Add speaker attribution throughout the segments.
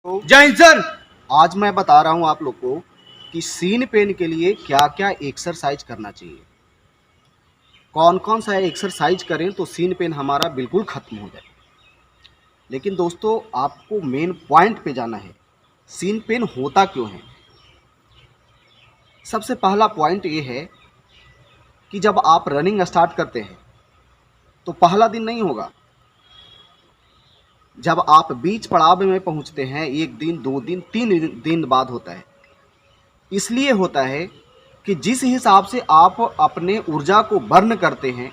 Speaker 1: जय हिंद सर। आज मैं बता रहा हूं आप लोग को कि सीन पेन के लिए क्या क्या एक्सरसाइज करना चाहिए, कौन कौन सा एक्सरसाइज करें तो सीन पेन हमारा बिल्कुल खत्म हो जाए। लेकिन दोस्तों आपको मेन पॉइंट पे जाना है, सीन पेन होता क्यों है। सबसे पहला पॉइंट ये है कि जब आप रनिंग स्टार्ट करते हैं तो पहला दिन नहीं होगा। जब आप बीच पड़ाव में पहुंचते हैं, एक दिन, 2 दिन, 3 दिन बाद होता है। इसलिए होता है कि जिस हिसाब से आप अपने ऊर्जा को बर्न करते हैं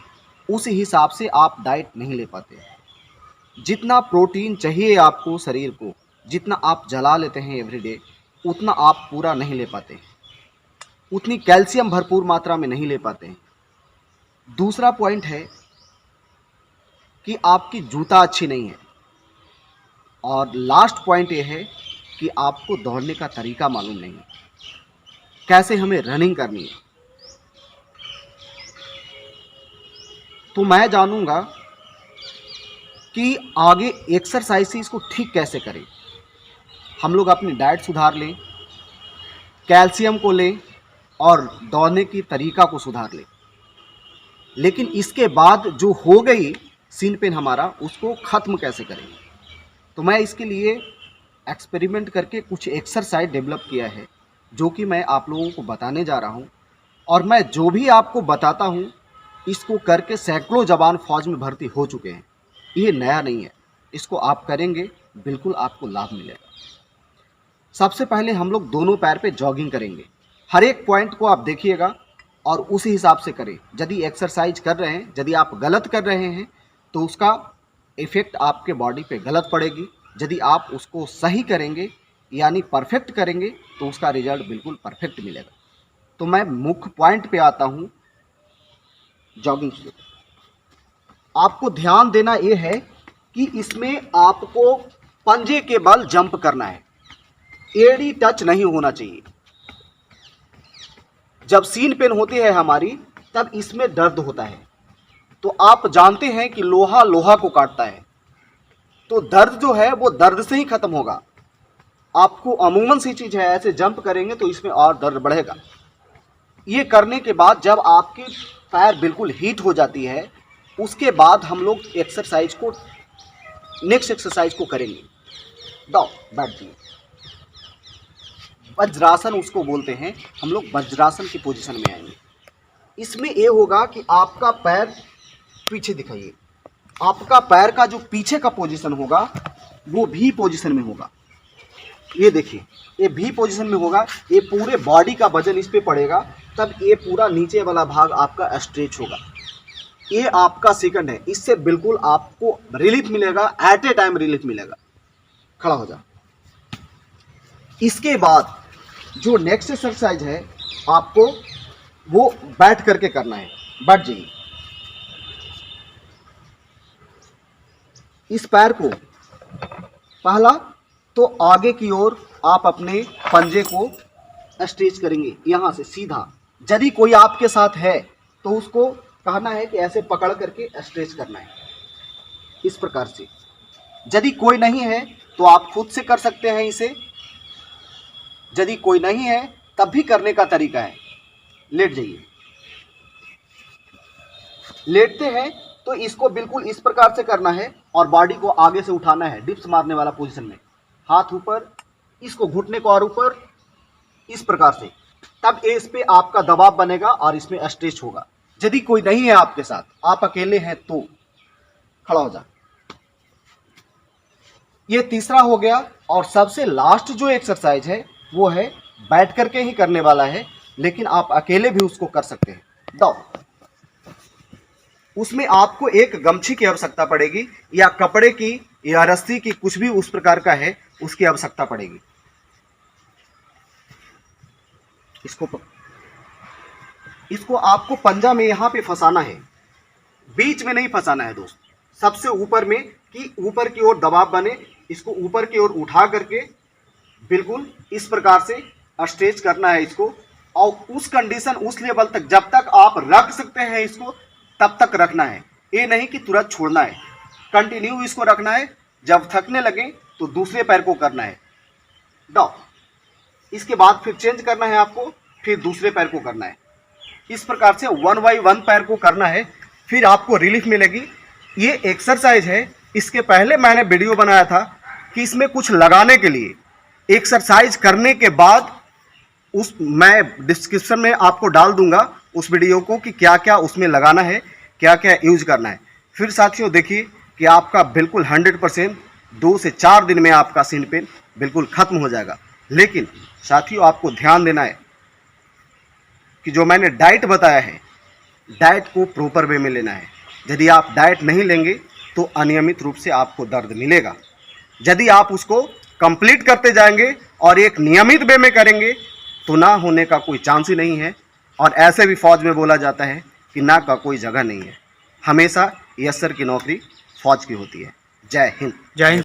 Speaker 1: उस हिसाब से आप डाइट नहीं ले पाते। जितना प्रोटीन चाहिए आपको शरीर को, जितना आप जला लेते हैं एवरीडे, उतना आप पूरा नहीं ले पाते, उतनी कैल्शियम भरपूर मात्रा में नहीं ले पाते हैं। दूसरा पॉइंट है कि आपकी जूता अच्छी नहीं है। और लास्ट पॉइंट ये है कि आपको दौड़ने का तरीका मालूम नहीं है, कैसे हमें रनिंग करनी है। तो मैं जानूंगा कि आगे एक्सरसाइज को ठीक कैसे करें। हम लोग अपनी डाइट सुधार लें, कैल्शियम को लें और दौड़ने की तरीका को सुधार लें। लेकिन इसके बाद जो हो गई सीन पेन हमारा, उसको ख़त्म कैसे करेंगे। तो मैं इसके लिए एक्सपेरिमेंट करके कुछ एक्सरसाइज डेवलप किया है जो कि मैं आप लोगों को बताने जा रहा हूं। और मैं जो भी आपको बताता हूं इसको करके सैकड़ों जवान फौज में भर्ती हो चुके हैं। ये नया नहीं है, इसको आप करेंगे बिल्कुल आपको लाभ मिलेगा। सबसे पहले हम लोग दोनों पैर पे जॉगिंग करेंगे। हर एक पॉइंट को आप देखिएगा और उसी हिसाब से करें। यदि एक्सरसाइज कर रहे हैं, यदि आप गलत कर रहे हैं तो उसका इफ़ेक्ट आपके बॉडी पे गलत पड़ेगी। यदि आप उसको सही करेंगे यानी परफेक्ट करेंगे तो उसका रिजल्ट बिल्कुल परफेक्ट मिलेगा। तो मैं मुख्य पॉइंट पे आता हूँ, जॉगिंग से। आपको ध्यान देना ये है कि इसमें आपको पंजे के बल जंप करना है, एड़ी टच नहीं होना चाहिए। जब सीन पेन होती है हमारी तब इसमें दर्द होता है। तो आप जानते हैं कि लोहा लोहा को काटता है, तो दर्द जो है वो दर्द से ही खत्म होगा। आपको अमूमन सी चीज है, ऐसे जंप करेंगे तो इसमें और दर्द बढ़ेगा। ये करने के बाद जब आपकी पैर बिल्कुल हीट हो जाती है, उसके बाद हम लोग एक्सरसाइज को, नेक्स्ट एक्सरसाइज को करेंगे। दो बैठ जाइए। वज्रासन उसको बोलते हैं, हम लोग वज्रासन की पोजीशन में आएंगे। इसमें ये होगा कि आपका पैर पीछे दिखाइए, आपका पैर का जो पीछे का पोजीशन होगा वो भी पोजीशन में होगा। ये देखिए, ये भी पोजीशन में होगा। ये पूरे बॉडी का वजन इस पे पड़ेगा, तब ये पूरा नीचे वाला भाग आपका स्ट्रेच होगा। ये आपका सेकंड है, इससे बिल्कुल आपको रिलीफ मिलेगा, एट ए टाइम रिलीफ मिलेगा। खड़ा हो जा। इसके बाद जो नेक्स्ट एक्सरसाइज है आपको वो बैठ करके करना है। बैठ जाइए। इस पैर को पहला तो आगे की ओर आप अपने पंजे को स्ट्रेच करेंगे, यहाँ से सीधा। यदि कोई आपके साथ है तो उसको कहना है कि ऐसे पकड़ करके स्ट्रेच करना है, इस प्रकार से। यदि कोई नहीं है तो आप खुद से कर सकते हैं इसे। यदि कोई नहीं है तब भी करने का तरीका है, लेट जाइए। लेटते हैं तो इसको बिल्कुल इस प्रकार से करना है और बॉडी को आगे से उठाना है, डिप्स मारने वाला पोजीशन में। हाथ ऊपर, इसको घुटने को और ऊपर, इस प्रकार से। तब इस पे आपका दबाव बनेगा और इसमें स्ट्रेच होगा। यदि कोई नहीं है आपके साथ, आप अकेले हैं तो खड़ा हो जा। ये तीसरा हो गया। और सबसे लास्ट जो एक्सरसाइज है वो है बैठ करके ही करने वाला है, लेकिन आप अकेले भी उसको कर सकते हैं। दो, उसमें आपको एक गमछी की आवश्यकता पड़ेगी या कपड़े की या रस्सी की, कुछ भी उस प्रकार का है उसकी आवश्यकता पड़ेगी। इसको आपको पंजा में यहां पे फंसाना है, बीच में नहीं फंसाना है दोस्त, सबसे ऊपर में, कि ऊपर की ओर दबाव बने। इसको ऊपर की ओर उठा करके बिल्कुल इस प्रकार से स्ट्रेच करना है इसको। और उस कंडीशन, उस लेवल तक, जब तक आप रख सकते हैं इसको तब तक रखना है। ये नहीं कि तुरंत छोड़ना है, कंटिन्यू इसको रखना है। जब थकने लगे तो दूसरे पैर को करना है। डाउन। इसके बाद फिर चेंज करना है आपको, फिर दूसरे पैर को करना है। इस प्रकार से 1 बाई 1 पैर को करना है, फिर आपको रिलीफ मिलेगी। ये एक्सरसाइज है, इसके पहले मैंने वीडियो बनाया था कि इसमें कुछ लगाने के लिए, एक्सरसाइज करने के बाद मैं डिस्क्रिप्शन में आपको डाल दूंगा उस वीडियो को कि क्या क्या उसमें लगाना है, क्या क्या यूज करना है। फिर साथियों देखिए कि आपका बिल्कुल 100% 2 से 4 दिन में आपका सीन पेन बिल्कुल खत्म हो जाएगा। लेकिन साथियों आपको ध्यान देना है कि जो मैंने डाइट बताया है, डाइट को प्रॉपर वे में लेना है। यदि आप डाइट नहीं लेंगे तो अनियमित रूप से आपको दर्द मिलेगा। यदि आप उसको कंप्लीट करते जाएंगे और एक नियमित वे में करेंगे तो ना होने का कोई चांस ही नहीं है। और ऐसे भी फौज में बोला जाता है कि ना का कोई जगह नहीं है। हमेशा यस सर की नौकरी फौज की होती है। जय हिंद।
Speaker 2: जय हिंद।